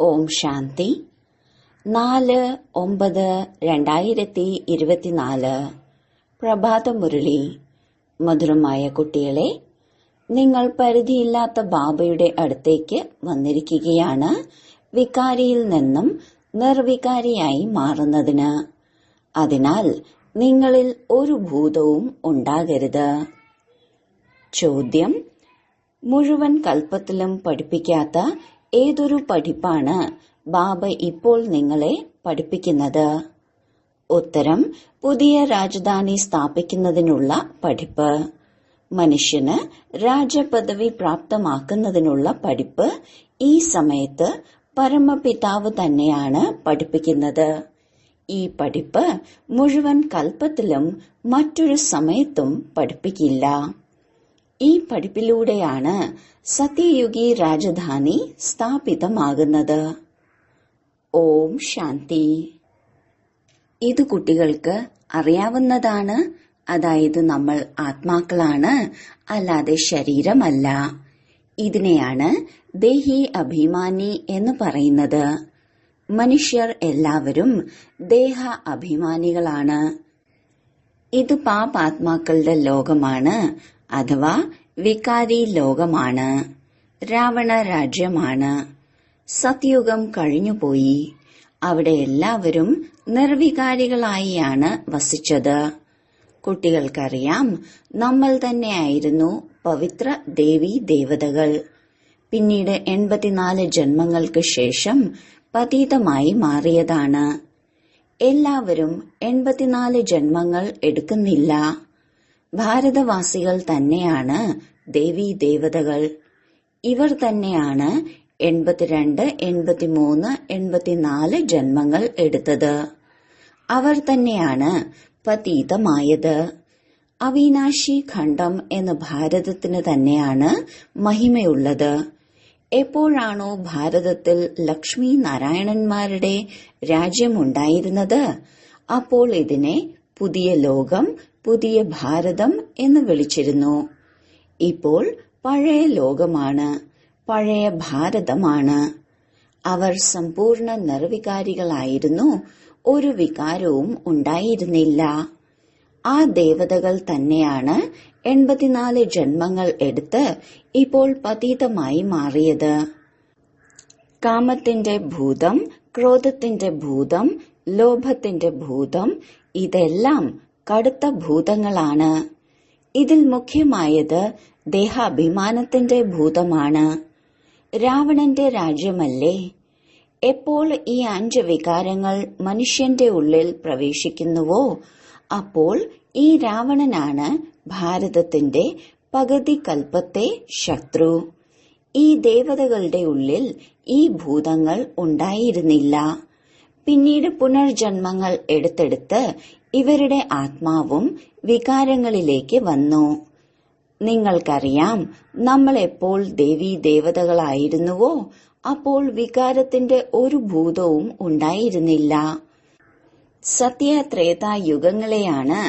ഓം ശാന്തി 4/9/2024 പ്രഭാതമുരളി. മധുരമായ കുട്ടികളെ, നിങ്ങൾ പരിധിയില്ലാത്ത ബാബയുടെ അടുത്തേക്ക് വന്നിരിക്കുകയാണ് വികാരിയിൽ നിന്നും നിർവികാരിയായി മാറുന്നതിന്. അതിനാൽ നിങ്ങളിൽ ഒരു ഭൂതവും ഉണ്ടാകരുത്. ചോദ്യം: മുഴുവൻ കൽപ്പത്തിലും പഠിപ്പിക്കാത്ത ഏതൊരു പഠിപ്പാണ് ബാബ ഇപ്പോൾ നിങ്ങളെ പഠിപ്പിക്കുന്നത്? ഉത്തരം: പുതിയ രാജധാനി സ്ഥാപിക്കുന്നതിനുള്ള പഠിപ്പ്. മനുഷ്യന് രാജപദവി പ്രാപ്തമാക്കുന്നതിനുള്ള പഠിപ്പ് ഈ സമയത്ത് പരമപിതാവ് തന്നെയാണ് പഠിപ്പിക്കുന്നത്. ഈ പഠിപ്പ് മുഴുവൻ കൽപ്പത്തിലും മറ്റൊരു സമയത്തും പഠിപ്പിക്കില്ല. ഈ പഠിപ്പിലൂടെയാണ് സത്യയുഗി രാജധാനി സ്ഥാപിതമാകുന്നത്. ഓം ശാന്തി. ഇത് കുട്ടികൾക്ക് അറിയാവുന്നതാണ്. അതായത് നമ്മൾ ആത്മാക്കളാണ്, അല്ലാതെ ശരീരമല്ല. ഇതിനെയാണ് ദേഹി അഭിമാനി എന്ന് പറയുന്നത്. മനുഷ്യർ എല്ലാവരും ദേഹ അഭിമാനികളാണ്. ഇത് പാപാത്മാക്കളുടെ ലോകമാണ്, അഥവാ വികാരി ലോകമാണ്. രാവണ രാജ്യമാണ്. സത്യുഗം കഴിഞ്ഞുപോയി. അവിടെ എല്ലാവരും നിർവികാരികളായാണ് വസിച്ചത്. കുട്ടികൾക്കറിയാം, നമ്മൾ തന്നെയായിരുന്നു പവിത്ര ദേവീ ദേവതകൾ. പിന്നീട് 84 ജന്മങ്ങൾക്ക് ശേഷം പതീതമായി മാറിയതാണ്. എല്ലാവരും 84 ജന്മങ്ങൾ എടുക്കുന്നില്ല. ഭാരതവാസികൾ തന്നെയാണ് ദേവീ ദേവതകൾ. ഇവർ തന്നെയാണ് 82, 83, 84 ജന്മങ്ങൾ എടുത്തത്. അവർ തന്നെയാണ് പതീതമായത്. അവിനാശി ഖണ്ഡം എന്ന ഭാരതത്തിന് തന്നെയാണ് മഹിമയുള്ളത്. എപ്പോഴാണോ ഭാരതത്തിൽ ലക്ഷ്മി നാരായണന്മാരുടെ രാജ്യമുണ്ടായിരുന്നത്, അപ്പോൾ ഇതിനെ പുതിയ ലോകം, പുതിയ ഭാരതം എന്ന് വിളിച്ചിരുന്നു. ഇപ്പോൾ പഴയ ലോകമാണ്, പഴയ ഭാരതമാണ്. അവർ സമ്പൂർണ്ണ നിർവികാരികളായിരുന്നു. ഒരു വികാരവും ഉണ്ടായിരുന്നില്ല. ആ ദേവതകൾ തന്നെയാണ് 84 ജന്മങ്ങൾ എടുത്ത് ഇപ്പോൾ പതീതമായി മാറിയത്. കാമത്തിന്റെ ഭൂതം, ക്രോധത്തിന്റെ ഭൂതം, ലോഭത്തിന്റെ ഭൂതം, ഇതെല്ലാം കടുത്ത ഭൂതങ്ങളാണ്. ഇതിൽ മുഖ്യമായത് ദേഹാഭിമാനത്തിന്റെ ഭൂതമാണ്. രാവണന്റെ രാജ്യമല്ലേ? എപ്പോൾ ഈ 5 വികാരങ്ങൾ മനുഷ്യന്റെ ഉള്ളിൽ പ്രവേശിക്കുന്നുവോ, അപ്പോൾ ഈ രാവണനാണ് ഭാരതത്തിന്റെ പകുതി കൽപ്പത്തെ ശത്രു. ഈ ദേവതകളുടെ ഉള്ളിൽ ഈ ഭൂതങ്ങൾ ഉണ്ടായിരുന്നില്ല. പിന്നീട് പുനർജന്മങ്ങൾ എടുത്തെടുത്ത് ഇവരുടെ ആത്മാവും വികാരങ്ങളിലേക്ക് വന്നു. നിങ്ങൾക്കറിയാം, നമ്മൾ എപ്പോൾ ദേവീ ദേവതകളായിരുന്നുവോ, അപ്പോൾ വികാരത്തിന്റെ ഒരു ഭൂതവും ഉണ്ടായിരുന്നില്ല. സത്യത്രേതായുഗങ്ങളെയാണ്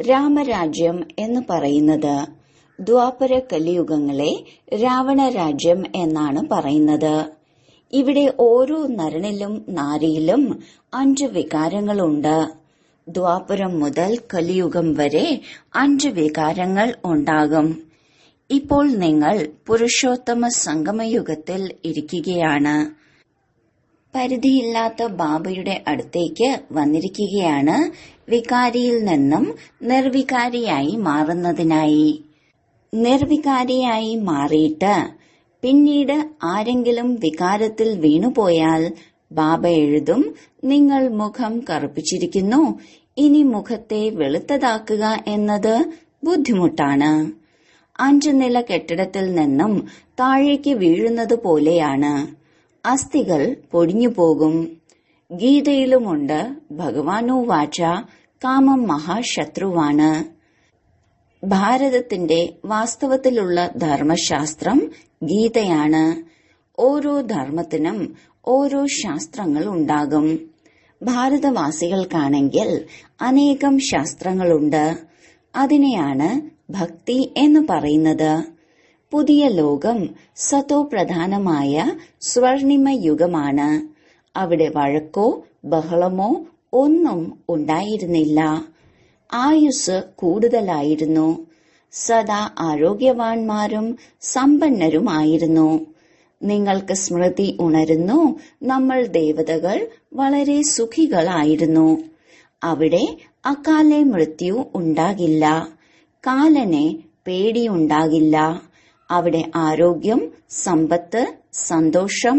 രാമരാജ്യം എന്ന് പറയുന്നത്. ദ്വാപര കലിയുഗങ്ങളെ രാവണ രാജ്യം എന്നാണ് പറയുന്നത്. ഇവിടെ ഓരോ നരനിലും നാരിയിലും 5 വികാരങ്ങളുണ്ട്. ദ്വാപരം മുതൽ കലിയുഗം വരെ 5 വികാരങ്ങൾ ഉണ്ടാകും. ഇപ്പോൾ നിങ്ങൾ പുരുഷോത്തമ സംഗമയുഗത്തിൽ ഇരിക്കുകയാണ്. പരിധിയില്ലാത്ത ബാബയുടെ അടുത്തേക്ക് വന്നിരിക്കുകയാണ് വികാരിയിൽ നിന്നും നിർവികാരിയായി മാറുന്നതിനായി. നിർവികാരിയായി മാറിയിട്ട് പിന്നീട് ആരെങ്കിലും വികാരത്തിൽ വീണുപോയാൽ ബാബ എഴുതും, നിങ്ങൾ മുഖം കറുപ്പിച്ചിരിക്കുന്നു, ഇനി മുഖത്തെ വെളുത്തതാക്കുക എന്നത് ബുദ്ധിമുട്ടാണ്. 5 നില കെട്ടിടത്തിൽ നിന്നും താഴേക്ക് വീഴുന്നത് പോലെയാണ്. അസ്ഥികൾ പൊടിഞ്ഞു പോകും. ഗീതയിലുമുണ്ട്, ഭഗവാനു വാച, കാമം മഹാശത്രുവാണ്. ഭാരതത്തിന്റെ വാസ്തവത്തിലുള്ള ധർമ്മശാസ്ത്രം ഗീതയാണ്. ഓരോ ധർമ്മത്തിനും ഓരോ ശാസ്ത്രങ്ങൾ ഉണ്ടാകും. ഭാരതവാസികൾക്കാണെങ്കിൽ അനേകം ശാസ്ത്രങ്ങളുണ്ട്. അതിനെയാണ് ഭക്തി എന്ന് പറയുന്നത്. പുതിയ ലോകം സതോ പ്രധാനമായ സ്വർണിമ യുഗമാണ്. അവിടെ വഴക്കോ ബഹളമോ ഒന്നും ഉണ്ടായിരുന്നില്ല. ആയുസ് കൂടുതലായിരുന്നു. സദാ ആരോഗ്യവാന്മാരും സമ്പന്നരുമായിരുന്നു. നിങ്ങൾക്ക് സ്മൃതി ഉണരുന്നു, നമ്മൾ ദേവതകൾ വളരെ സുഖികളായിരുന്നു. അവിടെ അകാലെ മൃത്യു ഉണ്ടാകില്ല. കാലനെ പേടിയുണ്ടാകില്ല. അവിടെ ആരോഗ്യം, സമ്പത്ത്, സന്തോഷം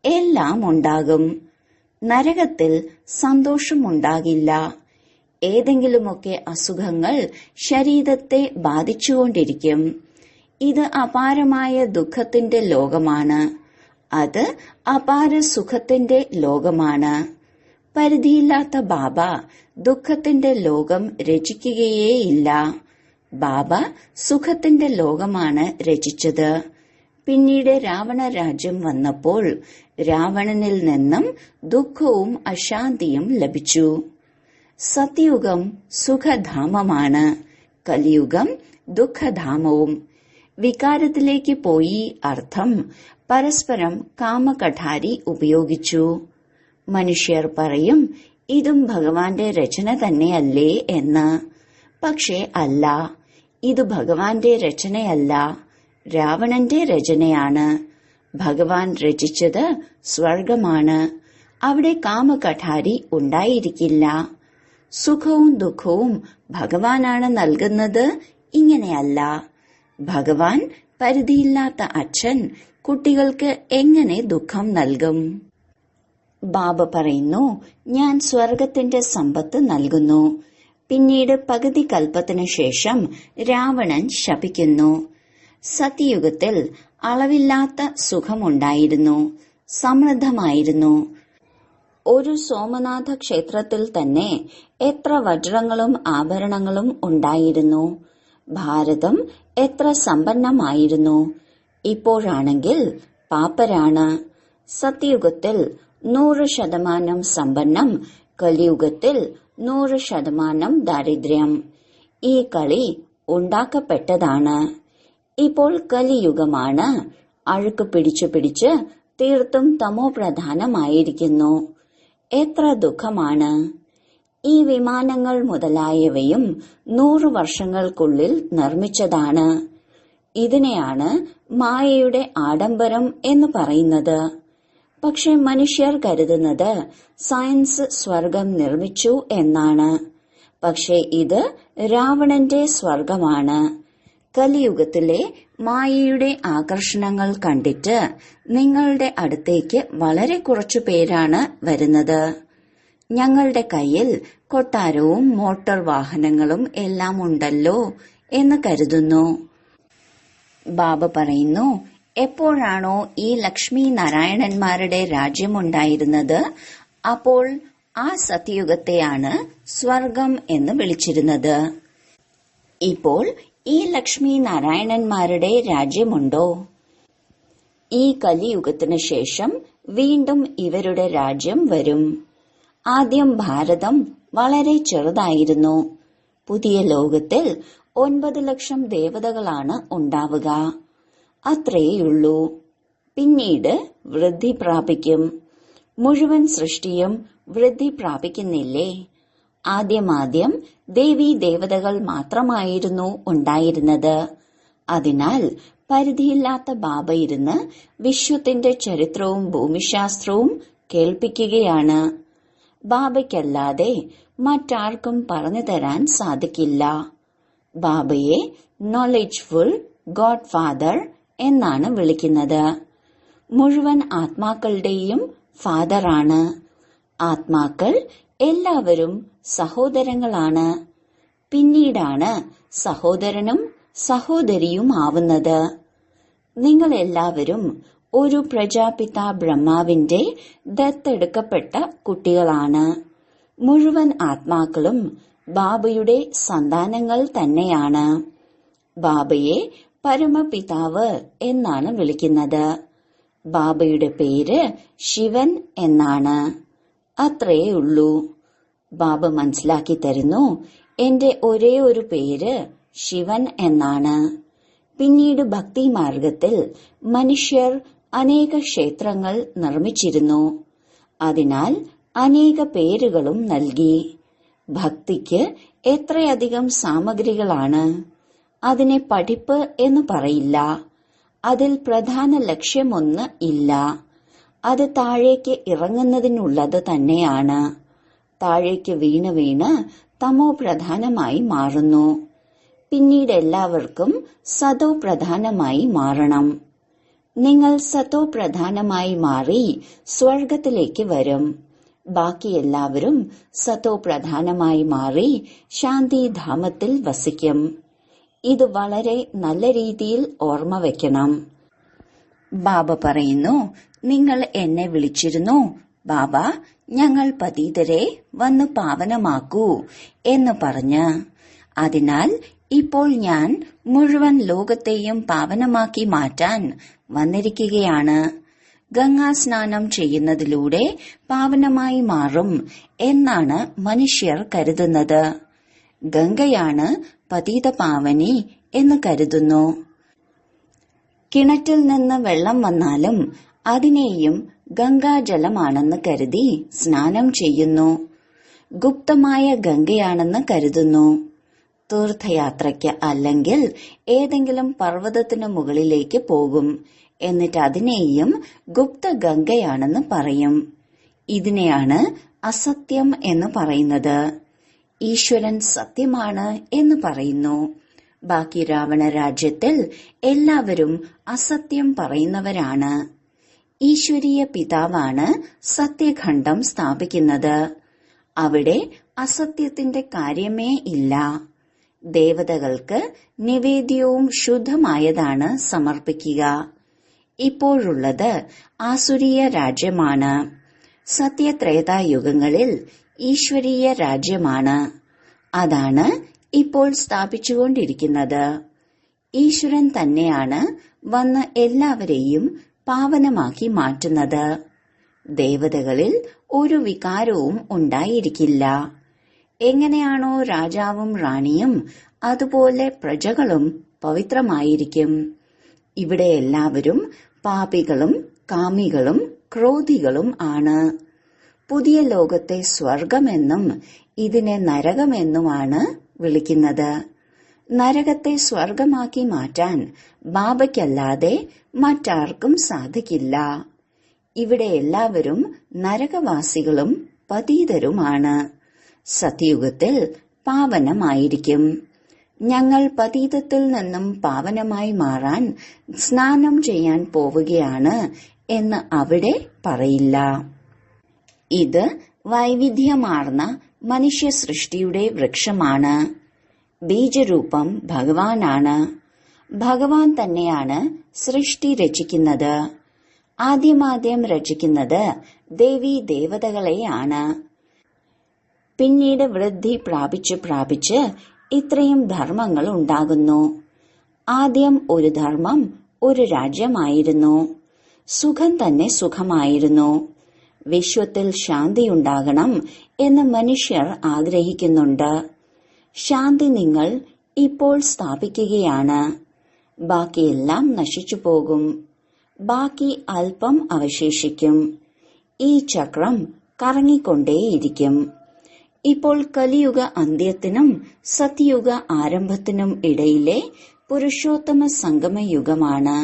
എല്ലാം ഉണ്ടാകും. നരകത്തിൽ സന്തോഷമുണ്ടാകില്ല. ഏതെങ്കിലുമൊക്കെ അസുഖങ്ങൾ ശരീരത്തെ ബാധിച്ചുകൊണ്ടിരിക്കും. ഇത് അപാരമായ ദുഃഖത്തിന്റെ ലോകമാണ്. അത് അപാര സുഖത്തിന്റെ ലോകമാണ്. പരിധിയില്ലാത്ത ബാബ ദുഃഖത്തിന്റെ ലോകം രചിക്കുകയേയില്ല. ബാബ സുഖത്തിന്റെ ലോകമാണ് രചിച്ചത്. പിന്നീട് രാവണ രാജ്യം വന്നപ്പോൾ രാവണനിൽ നിന്നും ദുഃഖവും അശാന്തിയും ലഭിച്ചു. സത്യയുഗം സുഖധാമമാണ്, കലിയുഗം ദുഃഖധാമവും. വികാരത്തിലേക്ക് പോയി അർത്ഥം പരസ്പരം കാമകഠാരി ഉപയോഗിച്ചു. മനുഷ്യർ പറയും, ഇതും ഭഗവാന്റെ രചന തന്നെയല്ലേ എന്ന്. പക്ഷേ അല്ല, ഇത് ഭഗവാന്റെ രചനയല്ല, രാവണന്റെ രചനയാണ്. ഭഗവാൻ രചിച്ചത് സ്വർഗമാണ്. അവിടെ കാമകഠാരി ഉണ്ടായിരിക്കില്ല. സുഖവും ദുഃഖവും ഭഗവാനാണ് നൽകുന്നത്, ഇങ്ങനെയല്ല. ഭഗവാൻ പരിധിയില്ലാത്ത അച്ഛൻ കുട്ടികൾക്ക് എങ്ങനെ ദുഃഖം നൽകും? ബാബ പറയുന്നു, ഞാൻ സ്വർഗത്തിന്റെ സമ്പത്ത് നൽകുന്നു. പിന്നീട് പകുതി കൽപ്പത്തിനു ശേഷം രാവണൻ ശപിക്കുന്നു. സത്യയുഗത്തിൽ അളവില്ലാത്ത സുഖമുണ്ടായിരുന്നു, സമൃദ്ധമായിരുന്നു. ഒരു സോമനാഥ ക്ഷേത്രത്തിൽ തന്നെ എത്ര വജ്രങ്ങളും ആഭരണങ്ങളും ഉണ്ടായിരുന്നു. ഭാരതം എത്ര സമ്പന്നമായിരുന്നു. ഇപ്പോഴാണെങ്കിൽ പാപ്പരാണ്. സത്യയുഗത്തിൽ 100% സമ്പന്നം, കലിയുഗത്തിൽ 100% ദാരിദ്ര്യം. ഈ കളി ഉണ്ടാക്കപ്പെട്ടതാണ്. ഇപ്പോൾ കലിയുഗമാണ്. അഴുക്ക് പിടിച്ചു പിടിച്ച് തീർത്തും തമോ പ്രധാനമായിരിക്കുന്നു. എത്ര ദുഃഖമാണ്. ഈ വിമാനങ്ങൾ മുതലായവയും 100 വർഷങ്ങൾക്കുള്ളിൽ നിർമ്മിച്ചതാണ്. ഇതിനെയാണ് മായയുടെ ആഡംബരം എന്ന് പറയുന്നത്. പക്ഷെ മനുഷ്യർ കരുതുന്നത് സയൻസ് സ്വർഗം നിർമ്മിച്ചു എന്നാണ്. പക്ഷെ ഇത് രാവണന്റെ സ്വർഗമാണ്. കലിയുഗത്തിലെ മായയുടെ ആകർഷണങ്ങൾ കണ്ടിട്ട് നിങ്ങളുടെ അടുത്തേക്ക് വളരെ കുറച്ചു പേരാണ് വരുന്നത്. ഞങ്ങളുടെ കയ്യിൽ കൊട്ടാരവും മോട്ടോർ വാഹനങ്ങളും എല്ലാം ഉണ്ടല്ലോ എന്ന് കരുതുന്നു. ബാബ പറയുന്നു, എപ്പോഴാണോ ഈ ലക്ഷ്മി നാരായണന്മാരുടെ രാജ്യമുണ്ടായിരുന്നത്, അപ്പോൾ ആ സത്യയുഗത്തെയാണ് സ്വർഗം എന്ന് വിളിച്ചിരുന്നത്. ഇപ്പോൾ ഈ ലക്ഷ്മി നാരായണന്മാരുടെ രാജ്യമുണ്ടോ? ഈ കലിയുഗത്തിനു ശേഷം വീണ്ടും ഇവരുടെ രാജ്യം വരും. ആദ്യം ഭാരതം വളരെ ചെറുതായിരുന്നു. പുതിയ ലോകത്തിൽ 9 ലക്ഷം ദേവതകളാണ് ഉണ്ടാവുക. അത്രേയുള്ളൂ. പിന്നീട് വൃദ്ധി പ്രാപിക്കും. മുഴുവൻ സൃഷ്ടിയും വൃദ്ധി പ്രാപിക്കുന്നില്ലേ? ആദ്യം ദേവീ ദേവതകൾ മാത്രമായിരുന്നു ഉണ്ടായിരുന്നത്. അതിനാൽ പരിധിയില്ലാത്ത ബാബ ഇരുന്ന് വിശ്വത്തിന്റെ ചരിത്രവും ഭൂമിശാസ്ത്രവും കേൾപ്പിക്കുകയാണ്. ബാബയ്ക്കല്ലാതെ മറ്റാർക്കും പറഞ്ഞു തരാൻ സാധിക്കില്ല. ബാബയെ നോളജ്ഫുൾ ഗോഡ് ഫാദർ എന്നാണ് വിളിക്കുന്നത്. മുഴുവൻ ആത്മാക്കളുടെയും ഫാദറാണ്. ആത്മാക്കൾ എല്ലാവരും സഹോദരങ്ങളാണ്. പിന്നീടാണ് സഹോദരനും സഹോദരിയുമാവുന്നത്. നിങ്ങളെല്ലാവരും ഒരു പ്രജാപിത ബ്രഹ്മാവിന്റെ ദത്തെടുക്കപ്പെട്ട കുട്ടികളാണ്. മുഴുവൻ ആത്മാക്കളും ബാബയുടെ സന്താനങ്ങൾ തന്നെയാണ്. ബാബയെ പരമപിതാവ് എന്നാണ് വിളിക്കുന്നത്. ബാബയുടെ പേര് ശിവൻ എന്നാണ്. അത്രേയുള്ളൂ. ബാബ മനസ്സിലാക്കി തരുന്നു, എന്റെ ഒരേ ഒരു പേര് ശിവൻ എന്നാണ്. പിന്നീട് ഭക്തിമാർഗത്തിൽ മനുഷ്യർ അനേക ക്ഷേത്രങ്ങൾ നിർമ്മിച്ചിരുന്നു. അതിനാൽ അനേക പേരുകളും നൽകി. ഭക്തിക്ക് എത്രയധികം സാമഗ്രികളാണ്! അതിനെ പഠിപ്പ് എന്ന് പറയില്ല. അതിൽ പ്രധാന ലക്ഷ്യമൊന്ന് ഇല്ല. അത് താഴേക്ക് ഇറങ്ങുന്നതിനുള്ളത് തന്നെയാണ്. താഴേക്ക് വീണ് വീണ് തമോ പ്രധാനമായി മാറുന്നു. പിന്നീട് എല്ലാവർക്കും സതോ പ്രധാനമായി മാറണം. നിങ്ങൾ സതോ പ്രധാനമായി മാറി സ്വർഗത്തിലേക്ക് വരും. ബാക്കി എല്ലാവരും സതോ പ്രധാനമായി മാറി ശാന്തിധാമത്തിൽ വസിക്കും. ഇത് വളരെ നല്ല രീതിയിൽ ഓർമ്മ വയ്ക്കണം. ബാബ പറയുന്നു, നിങ്ങൾ എന്നെ വിളിച്ചിരുന്നു, ബാബ ഞങ്ങൾ പതീതരെ വന്ന് പാവനമാക്കൂ എന്ന് പറഞ്ഞ്. അതിനാൽ ഇപ്പോൾ ഞാൻ മുഴുവൻ ലോകത്തെയും പാവനമാക്കി മാറ്റാൻ വന്നിരിക്കുകയാണ്. ഗംഗാസ്നാനം ചെയ്യുന്നതിലൂടെ പാവനമായി മാറും എന്നാണ് മനുഷ്യർ കരുതുന്നത്. ഗംഗയാണ് പതീത പാവനി എന്ന് കരുതുന്നു. കിണറ്റിൽ നിന്ന് വെള്ളം വന്നാലും അതിനെയും ഗംഗാജലമാണെന്ന് കരുതി സ്നാനം ചെയ്യുന്നു. ഗുപ്തമായ ഗംഗയാണെന്ന് കരുതുന്നു. തീർത്ഥയാത്രയ്ക്ക് അല്ലെങ്കിൽ ഏതെങ്കിലും പർവ്വതത്തിന് മുകളിലേക്ക് പോകും. എന്നിട്ട് അതിനെയും ഗുപ്ത ഗംഗയാണെന്ന് പറയും. ഇതിനെയാണ് അസത്യം എന്ന് പറയുന്നത്. ഈശ്വരൻ സത്യമാണ് എന്ന് പറയുന്നു. ബാക്കി രാവണ രാജ്യത്തിൽ എല്ലാവരും അസത്യം പറയുന്നവരാണ്. ഈശ്വരീയ പിതാവാണ് സത്യഖണ്ഡം സ്ഥാപിക്കുന്നത്. അവിടെ അസത്യത്തിന്റെ കാര്യമേ ഇല്ല. ദേവതകൾക്ക് നിവേദ്യവും ശുദ്ധമായതാണ് സമർപ്പിക്കുക. ഇപ്പോഴുള്ളത് ആസുരീയ രാജ്യമാണ്. സത്യത്രേതായുഗങ്ങളിൽ ഈശ്വരീയ രാജ്യമാണ്. അതാണ് ഇപ്പോൾ സ്ഥാപിച്ചുകൊണ്ടിരിക്കുന്നത്. ഈശ്വരൻ തന്നെയാണ് വന്ന് എല്ലാവരെയും പാവനമാക്കി മാറ്റുന്നത്. ദേവതകളിൽ ഒരു വികാരവും ഉണ്ടായിരിക്കില്ല. എങ്ങനെയാണോ രാജാവും റാണിയും അതുപോലെ പ്രജകളും പവിത്രമായിരിക്കും. ഇവിടെ എല്ലാവരും പാപികളും കാമികളും ക്രോധികളും ആണ്. പുതിയ ലോകത്തെ സ്വർഗമെന്നും ഇതിനെ നരകമെന്നുമാണ് വിളിക്കുന്നത്. നരകത്തെ സ്വർഗമാക്കി മാറ്റാൻ ബാബയ്ക്കല്ലാതെ മറ്റാർക്കും സാധിക്കില്ല. ഇവിടെ എല്ലാവരും നരകവാസികളും പതീതരുമാണ്. സത്യുഗത്തിൽ പാവനമായിരിക്കും. ഞങ്ങൾ പതീതത്തിൽ നിന്നും പാവനമായി മാറാൻ സ്നാനം ചെയ്യാൻ പോവുകയാണ് എന്ന് അവിടെ പറയില്ല. ഇത് വൈവിധ്യമാർന്ന മനുഷ്യ സൃഷ്ടിയുടെ വൃക്ഷമാണ്. ബീജരൂപം ഭഗവാനാണ്. ഭഗവാൻ തന്നെയാണ് സൃഷ്ടി രചിക്കുന്നത്. ആദ്യമാദ്യം രചിക്കുന്നത് ദേവീ ദേവതകളെയാണ്. പിന്നീട് വൃദ്ധി പ്രാപിച്ച് ഇത്രയും ധർമ്മങ്ങൾ ഉണ്ടാകുന്നു. ആദ്യം ഒരു ധർമ്മം ഒരു രാജ്യമായിരുന്നു. സുഖം തന്നെ സുഖമായിരുന്നു. വിശ്വത്തിൽ ശാന്തിയുണ്ടാകണം എന്ന് മനുഷ്യർ ആഗ്രഹിക്കുന്നുണ്ട്. ശാന്തി നിങ്ങൾ ഇപ്പോൾ സ്ഥാപിക്കുകയാണ്. ബാക്കിയെല്ലാം നശിച്ചു പോകും. ബാക്കി അല്പം അവശേഷിക്കും. ഈ ചക്രം കറങ്ങിക്കൊണ്ടേയിരിക്കും. ഇപ്പോൾ കലിയുഗ അന്ത്യത്തിനും സത്യുഗ ആരംഭത്തിനും ഇടയിലെ പുരുഷോത്തമ സംഗമയുഗമാണ്.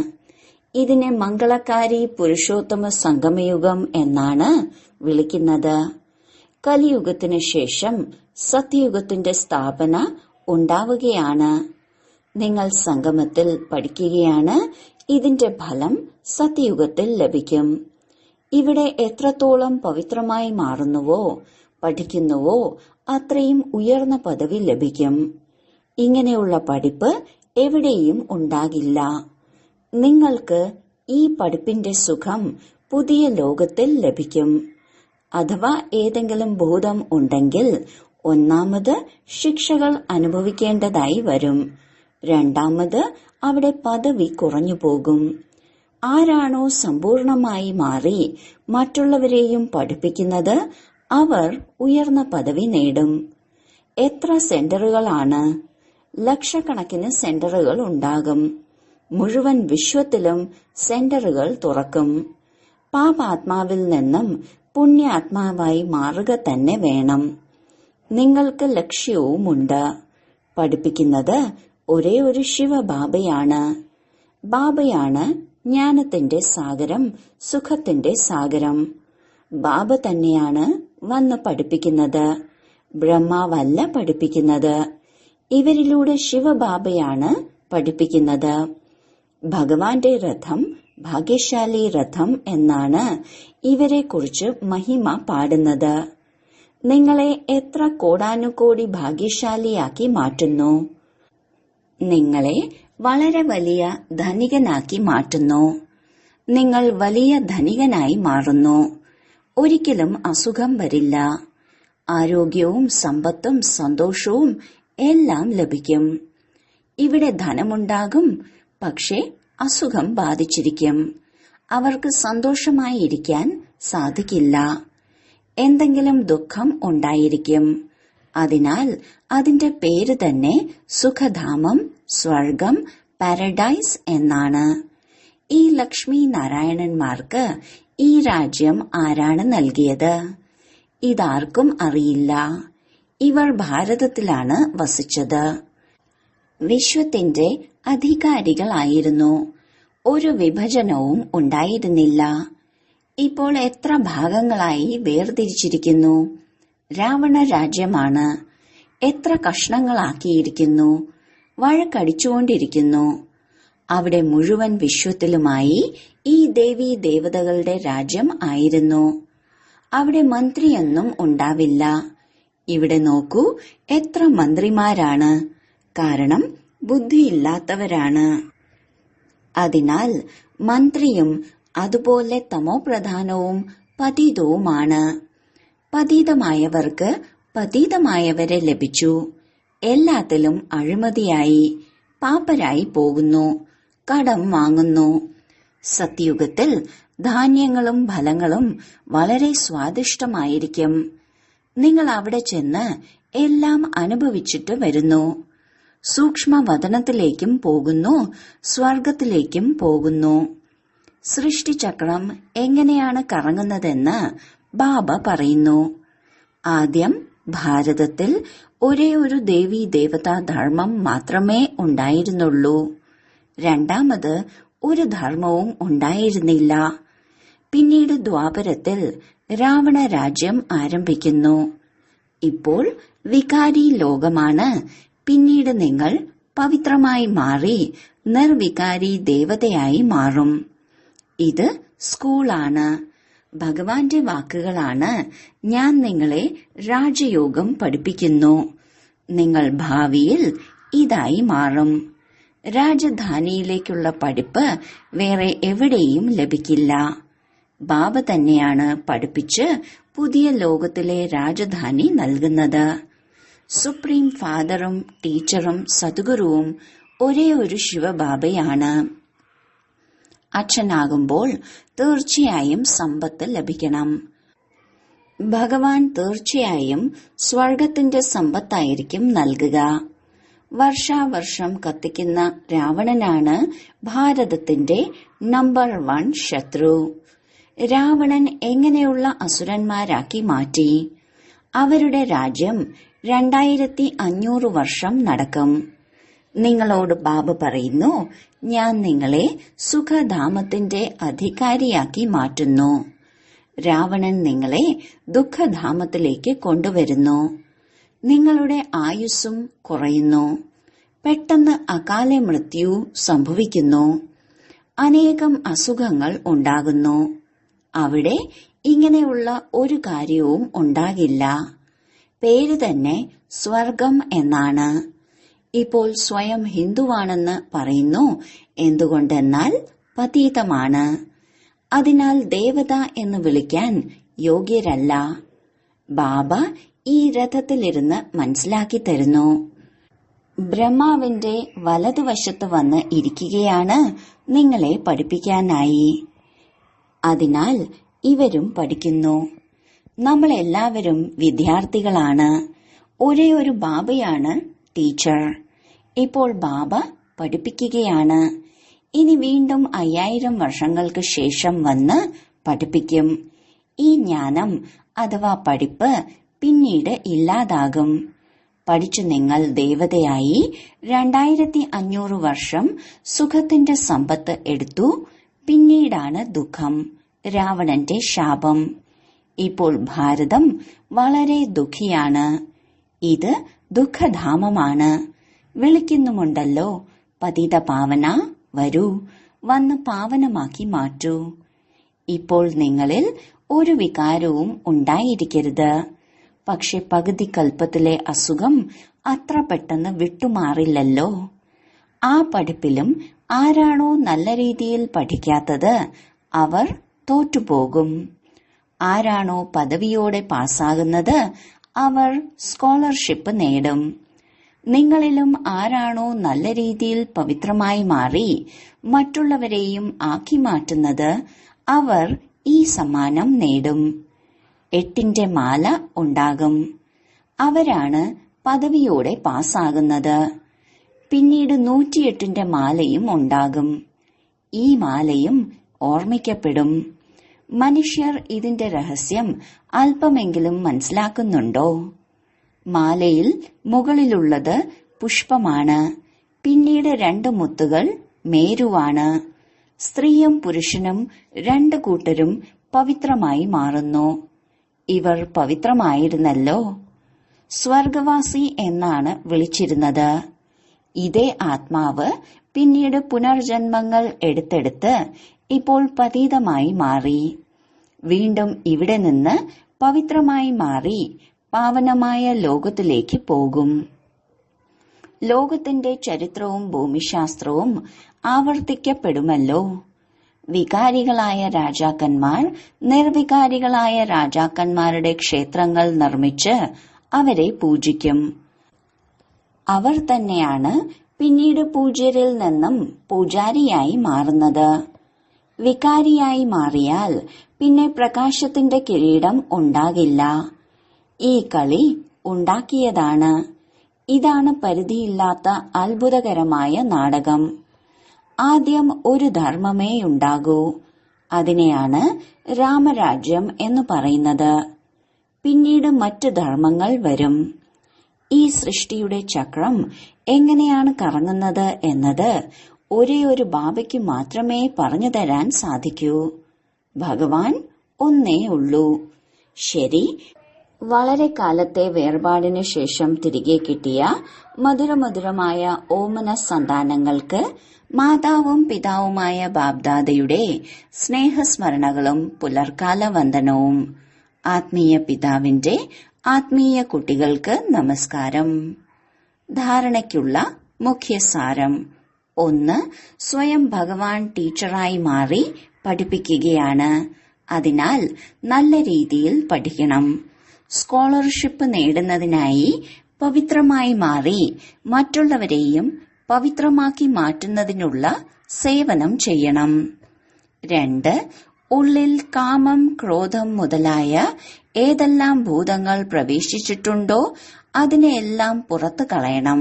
ഇതിനെ മംഗളകാരി പുരുഷോത്തമ സംഗമയുഗം എന്നാണ് വിളിക്കുന്നത്. കലിയുഗത്തിനു ശേഷം സത്യയുഗത്തിന്റെ സ്ഥാപന ഉണ്ടാവുകയാണ്. നിങ്ങൾ സംഗമത്തിൽ പഠിക്കുകയാണ്. ഇതിന്റെ ഫലം സത്യയുഗത്തിൽ ലഭിക്കും. ഇവിടെ എത്രത്തോളം പവിത്രമായി മാറുന്നുവോ പഠിക്കുന്നുവോ അത്രയും ഉയർന്ന പദവി ലഭിക്കും. ഇങ്ങനെയുള്ള പഠിപ്പ് എവിടെയും ഉണ്ടാകില്ല. നിങ്ങൾക്ക് ഈ പഠിപ്പിന്റെ സുഖം പുതിയ ലോകത്തിൽ ലഭിക്കും. അഥവാ ഏതെങ്കിലും ഭൂതം ഉണ്ടെങ്കിൽ ഒന്നാമത് ശിക്ഷകൾ അനുഭവിക്കേണ്ടതായി വരും. രണ്ടാമത് അവിടെ പദവി കുറഞ്ഞു പോകും. ആരാണോ സമ്പൂർണമായി മാറി മറ്റുള്ളവരെയും പഠിപ്പിക്കുന്നത് അവർ ഉയർന്ന പദവി നേടും. എത്ര സെന്ററുകളാണ്? ലക്ഷക്കണക്കിന് സെന്ററുകൾ ഉണ്ടാകും. മുഴുവൻ വിശ്വത്തിലും സെന്ററുകൾ തുറക്കും. പാപാത്മാവിൽ നിന്നും പുണ്യാത്മാവായി മാറുക തന്നെ വേണം. നിങ്ങൾക്ക് ലക്ഷ്യവുമുണ്ട്. പഠിപ്പിക്കുന്നത് ഒരേ ഒരു ശിവബാബയാണ്. ബാബയാണ് ജ്ഞാനത്തിന്റെ സാഗരം, സുഖത്തിന്റെ സാഗരം. ബാബ തന്നെയാണ് വന്ന് പഠിപ്പിക്കുന്നത്. ബ്രഹ്മാവല്ല പഠിപ്പിക്കുന്നത്. ഇവരിലൂടെ ശിവബാബയാണ് പഠിപ്പിക്കുന്നത്. ഭഗവാന്റെ രഥം ഭാഗ്യശാലി രഥം എന്നാണ് ഇവരെ കുറിച്ച് മഹിമ പാടുന്നത്. നിങ്ങളെ എത്ര കോടാനുകോടി ഭാഗ്യശാലിയാക്കി മാറ്റുന്നു. നിങ്ങളെ വളരെ വലിയ ധനികനാക്കി മാറ്റുന്നു. നിങ്ങൾ വലിയ ധനികനായി മാറുന്നു. ഒരിക്കലും അസുഖം വരില്ല. ആരോഗ്യവും സമ്പത്തും സന്തോഷവും എല്ലാം ലഭിക്കും. ഇവിടെ ധനമുണ്ടാകും, പക്ഷേ അസുഖം ബാധിച്ചിരിക്കും. അവർക്ക് സന്തോഷമായി ഇരിക്കാൻ സാധിക്കില്ല. എന്തെങ്കിലും ദുഃഖം ഉണ്ടായിരിക്കും. അതിനാൽ അതിന്റെ പേര് തന്നെ സുഖധാമം, സ്വർഗം, പാരഡൈസ് എന്നാണ്. ഈ ലക്ഷ്മി നാരായണന്മാർക്ക് ഈ രാജ്യം ആരാണ് നൽകിയത്? ഇതാർക്കും അറിയില്ല. ഇവർ ഭാരതത്തിലാണ് വസിച്ചത്. വിശ്വത്തിന്റെ അധികാരികളായിരുന്നു. ഒരു വിഭജനവും ഉണ്ടായിരുന്നില്ല. ഇപ്പോൾ എത്ര ഭാഗങ്ങളായി വേർതിരിച്ചിരിക്കുന്നു. രാവണ രാജ്യമാണ്. എത്ര കഷ്ണങ്ങളാക്കിയിരിക്കുന്നു. വഴക്കടിച്ചുകൊണ്ടിരിക്കുന്നു. അവിടെ മുഴുവൻ വിശ്വത്തിലുമായി ഈ ദേവീ ദേവതകളുടെ രാജ്യം ആയിരുന്നു. അവിടെ മന്ത്രിയൊന്നും ഉണ്ടാവില്ല. ഇവിടെ നോക്കൂ, എത്ര മന്ത്രിമാരാണ്. കാരണം ബുദ്ധിയില്ലാത്തവരാണ്. അതിനാൽ മന്ത്രിയും അതുപോലെ തമോപ്രധാനവും പതിതവുമാണ്. പതിതമായവർക്ക് പതിതമായവരെ ലഭിച്ചു. എല്ലാത്തിലും അഴിമതിയായി പാപ്പരായി പോകുന്നു. കടം വാങ്ങുന്നു. സത്യുഗത്തിൽ ധാന്യങ്ങളും ഫലങ്ങളും വളരെ സ്വാദിഷ്ടമായിരിക്കും. നിങ്ങൾ അവിടെ ചെന്ന് എല്ലാം അനുഭവിച്ചിട്ട് വരുന്നു. സൂക്ഷ്മവതനത്തിലേക്കും പോകുന്നു, സ്വർഗത്തിലേക്കും പോകുന്നു. സൃഷ്ടിചക്രം എങ്ങനെയാണ് കറങ്ങുന്നതെന്ന് ബാബ പറയുന്നു. ആദ്യം ഭാരതത്തിൽ ഒരേ ഒരു ദേവീ ദേവതാ ധർമ്മം മാത്രമേ ഉണ്ടായിരുന്നുള്ളൂ. രണ്ടാമത് ഒരു ധർമ്മവും ഉണ്ടായിരുന്നില്ല. പിന്നീട് ദ്വാപരത്തിൽ രാവണ രാജ്യം ആരംഭിക്കുന്നു. ഇപ്പോൾ വികാരി ലോകമാണ്. പിന്നീട് നിങ്ങൾ പവിത്രമായി മാറി നിർവികാരി ദേവതയായി മാറും. ഇത് സ്കൂളാണ്. ഭഗവാന്റെ വാക്കുകളാണ്. ഞാൻ നിങ്ങളെ രാജയോഗം പഠിപ്പിക്കുന്നു. നിങ്ങൾ ഭാവിയിൽ ഇതായി മാറും. രാജധാനിയിലേക്കുള്ള പഠിപ്പ് വേറെ എവിടെയും ലഭിക്കില്ല. ബാബ തന്നെയാണ് പഠിപ്പിച്ച് പുതിയ ലോകത്തിലെ രാജധാനി നൽകുന്നത്. സുപ്രീം ഫാദറും ടീച്ചറും സദ്ഗുരുവും ഒരേ ഒരു ശിവബാബയാണ്. അച്ഛനാകുമ്പോൾ തീർച്ചയായും സമ്പത്ത് ലഭിക്കണം. ഭഗവാൻ തീർച്ചയായും സ്വർഗത്തിന്റെ സമ്പത്തായിരിക്കും നൽകുക. വർഷാവർഷം കത്തിക്കുന്ന രാവണനാണ് ഭാരതത്തിന്റെ നമ്പർ 1 ശത്രു. രാവണൻ എങ്ങനെയുള്ള അസുരന്മാരാക്കി മാറ്റി. അവരുടെ രാജ്യം 2500 വർഷം നടക്കും. നിങ്ങളോട് ബാബ പറയുന്നു, ഞാൻ നിങ്ങളെ സുഖധാമത്തിന്റെ അധികാരിയാക്കി മാറ്റുന്നു. രാവണൻ നിങ്ങളെ ദുഃഖധാമത്തിലേക്ക് കൊണ്ടുവരുന്നു. നിങ്ങളുടെ ആയുസ്സും കുറയുന്നു. പെട്ടെന്ന് അകാല മൃത്യു സംഭവിക്കുന്നു. അനേകം അസുഖങ്ങൾ ഉണ്ടാകുന്നു. അവിടെ ഇങ്ങനെയുള്ള ഒരു കാര്യവും ഉണ്ടാകില്ല. പേര് തന്നെ സ്വർഗം എന്നാണ്. ഇപ്പോൾ സ്വയം ഹിന്ദുവാണെന്ന് പറയുന്നു. എന്തുകൊണ്ടെന്നാൽ പതീതമാണ്. അതിനാൽ ദേവത എന്ന് വിളിക്കാൻ യോഗ്യരല്ല. ബാബ ഈ രഥത്തിലിരുന്ന് മനസ്സിലാക്കി തരുന്നു. ബ്രഹ്മാവിന്റെ വലതുവശത്ത് വന്ന് ഇരിക്കുകയാണ് നിങ്ങളെ പഠിപ്പിക്കാനായി. അതിനാൽ ഇവരും പഠിക്കുന്നു. നമ്മളെല്ലാവരും വിദ്യാർത്ഥികളാണ്. ഒരേ ഒരു ബാബയാണ് ടീച്ചർ. ഇപ്പോൾ ബാബ പഠിപ്പിക്കുകയാണ്. ഇനി വീണ്ടും 5000 വർഷങ്ങൾക്ക് ശേഷം വന്ന് പഠിപ്പിക്കും. ഈ ജ്ഞാനം അഥവാ പഠിപ്പ് പിന്നീട് ഇല്ലാതാകും. പഠിച്ചു നിങ്ങൾ ദേവതയായി 2500 വർഷം സുഖത്തിന്റെ സമ്പത്ത് എടുത്തു. പിന്നീടാണ് ദുഃഖം, രാവണന്റെ ശാപം. ഇപ്പോൾ ഭാരതം വളരെ ദുഃഖിയാണ്. ഇത് ദുഃഖധാമമാണ്. വിളിക്കുന്നുമുണ്ടല്ലോ, പതിത പാവന വരൂ, വന്ന് പാവനമാക്കി മാറ്റൂ. ഇപ്പോൾ നിങ്ങളിൽ ഒരു വികാരവും ഉണ്ടായിരിക്കരുത്. പക്ഷെ പകുതി കൽപ്പത്തിലെ അസുഖം അത്ര പെട്ടെന്ന് വിട്ടുമാറില്ലല്ലോ. ആ പഠിപ്പിലും ആരാണോ നല്ല രീതിയിൽ പഠിക്കാത്തത് അവർ തോറ്റുപോകും. ആരാണോ പദവിയോടെ പാസ്സാകുന്നത് അവർ സ്കോളർഷിപ്പ് നേടും. നിങ്ങളിലും ആരാണോ നല്ല രീതിയിൽ പവിത്രമായി മാറി മറ്റുള്ളവരെയും ആക്കി മാറ്റുന്നത് അവർ ഈ സമ്മാനം നേടും. 8ന്റെ മാല ഉണ്ടാകും. അവരാണ് പദവിയോടെ പാസ്സാകുന്നത്. പിന്നീട് 108ന്റെ മാലയും ഉണ്ടാകും. ഈ മാലയും ഓർമ്മിക്കപ്പെടും. മനുഷ്യർ ഇതിന്റെ രഹസ്യം അല്പമെങ്കിലും മനസ്സിലാക്കുന്നുണ്ടോ? മാലയിൽ മുകളിലുള്ളത് പുഷ്പമാണ്. പിന്നീട് 2 മുത്തുകൾ മേരുവാണ്. സ്ത്രീയും പുരുഷനും 2 കൂട്ടരും പവിത്രമായി മാറുന്നു. ഇവർ പവിത്രമായിരുന്നല്ലോ. സ്വർഗവാസി എന്നാണ് വിളിച്ചിരുന്നത്. ഇതേ ആത്മാവ് പിന്നീട് പുനർജന്മങ്ങൾ എടുത്തെടുത്ത് ഇപ്പോൾ പതീതമായി മാറി. വീണ്ടും ഇവിടെ നിന്ന് പവിത്രമായി മാറി പാവനമായ ലോകത്തിലേക്ക് പോകും. ലോകത്തിന്റെ ചരിത്രവും ഭൂമിശാസ്ത്രവും ആവർത്തിക്കപ്പെടുമല്ലോ. വികാരികളായ രാജാക്കന്മാർ നിർവികാരികളായ രാജാക്കന്മാരുടെ ക്ഷേത്രങ്ങൾ നിർമ്മിച്ച് അവരെ പൂജിക്കും. അവർ തന്നെയാണ് പിന്നീട് പൂജ്യരിൽ നിന്നും പൂജാരിയായി മാറുന്നത്. വികാരിയായി മാറിയാൽ പിന്നെ പ്രകാശത്തിന്റെ കിരീടം ഉണ്ടാകില്ല. ഈ കളി ഉണ്ടാക്കിയതാണ്. ഇതാണ് പരിധിയില്ലാത്ത അത്ഭുതകരമായ നാടകം. ആദ്യം ഒരു ധർമ്മമേയുണ്ടാകൂ. അതിനെയാണ് രാമരാജ്യം എന്ന് പറയുന്നത്. പിന്നീട് മറ്റ് ധർമ്മങ്ങൾ വരും. ഈ സൃഷ്ടിയുടെ ചക്രം എങ്ങനെയാണ് കറങ്ങുന്നത് എന്നത് ഒരേയൊരു ബാബയ്ക്ക് മാത്രമേ പറഞ്ഞു തരാൻ സാധിക്കൂ. ഭഗവാൻ ഒന്നേ ഉള്ളൂ. ശരി, വളരെ കാലത്തെ വേർപാടിനു ശേഷം തിരികെ കിട്ടിയ മധുരമധുരമായ ഓമന സന്താനങ്ങൾക്ക് മാതാവും പിതാവുമായ ബാബ്ദാദയുടെ സ്നേഹസ്മരണകളും പുലർക്കാല വന്ദനവും. ആത്മീയ പിതാവിന്റെ ആത്മീയ കുട്ടികൾക്ക് നമസ്കാരം. ധാരണയ്ക്കുള്ള മുഖ്യസാരം: 1. സ്വയം ഭഗവാൻ ടീച്ചറായി മാറി പഠിപ്പിക്കുകയാണ്. അതിനാൽ നല്ല രീതിയിൽ പഠിക്കണം. സ്കോളർഷിപ്പ് നേടുന്നതിനായി പവിത്രമായി മാറി മറ്റുള്ളവരെയും പവിത്രമാക്കി മാറ്റുന്നതിനുള്ള സേവനം ചെയ്യണം. 2. ഉള്ളിൽ കാമം, ക്രോധം മുതലായ ഏതെല്ലാം ഭൂതങ്ങൾ പ്രവേശിച്ചിട്ടുണ്ടോ അതിനെയെല്ലാം പുറത്തു കളയണം.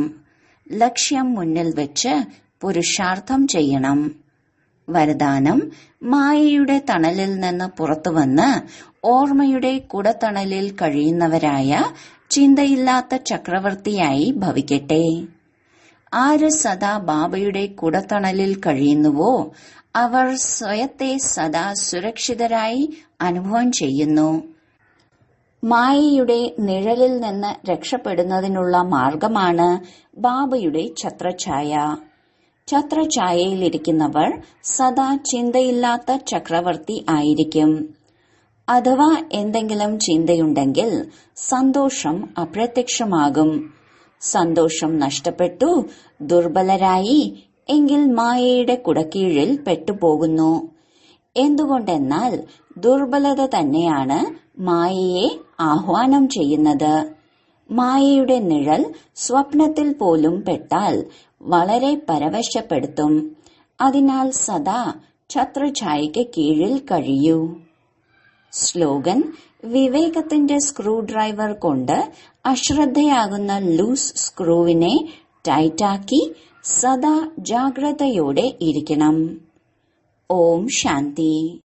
ലക്ഷ്യം മുന്നിൽ വെച്ച് പുരുഷാർത്ഥം ചെയ്യണം. വരദാനം: മായയുടെ തണലിൽ നിന്ന് പുറത്തുവന്ന് ഓർമ്മയുടെ കുടത്തണലിൽ കഴിയുന്നവരായ ചിന്തയില്ലാത്ത ചക്രവർത്തിയായി ഭവിക്കട്ടെ. ആര് സദാ ബാബയുടെ കുടത്തണലിൽ കഴിയുന്നുവോ അവർ സ്വയത്തെ സദാ സുരക്ഷിതരായി അനുഭവം ചെയ്യുന്നു. മായയുടെ നിഴലിൽ നിന്ന് രക്ഷപ്പെടുന്നതിനുള്ള മാർഗമാണ് ബാബയുടെ ഛത്രഛായ. ഛത്രഛായയിലിരിക്കുന്നവർ സദാ ചിന്തയില്ലാത്ത ചക്രവർത്തി ആയിരിക്കും. അഥവാ എന്തെങ്കിലും ചിന്തയുണ്ടെങ്കിൽ സന്തോഷം അപ്രത്യക്ഷമാകും. സന്തോഷം നഷ്ടപ്പെട്ടു ദുർബലരായി എങ്കിൽ മായയുടെ കുടക്കീഴിൽ പെട്ടുപോകുന്നു. എന്തുകൊണ്ടെന്നാൽ ദുർബലത തന്നെയാണ് മായയെ ആഹ്വാനം ചെയ്യുന്നത്. മായയുടെ നിഴൽ സ്വപ്നത്തിൽ പോലും പെട്ടാൽ വളരെ പരവശപ്പെടുത്തും. അതിനാൽ സദാ ഛത്രഛായയ്ക്ക് കീഴിൽ കഴിയൂ. സ്ലോഗൻ: വിവേകത്തിന്റെ സ്ക്രൂ ഡ്രൈവർ കൊണ്ട് അശ്രദ്ധയാകുന്ന ലൂസ് സ്ക്രൂവിനെ ടൈറ്റാക്കി സദാ ജാഗ്രതയോടെ ഇരിക്കണം. ഓം ശാന്തി.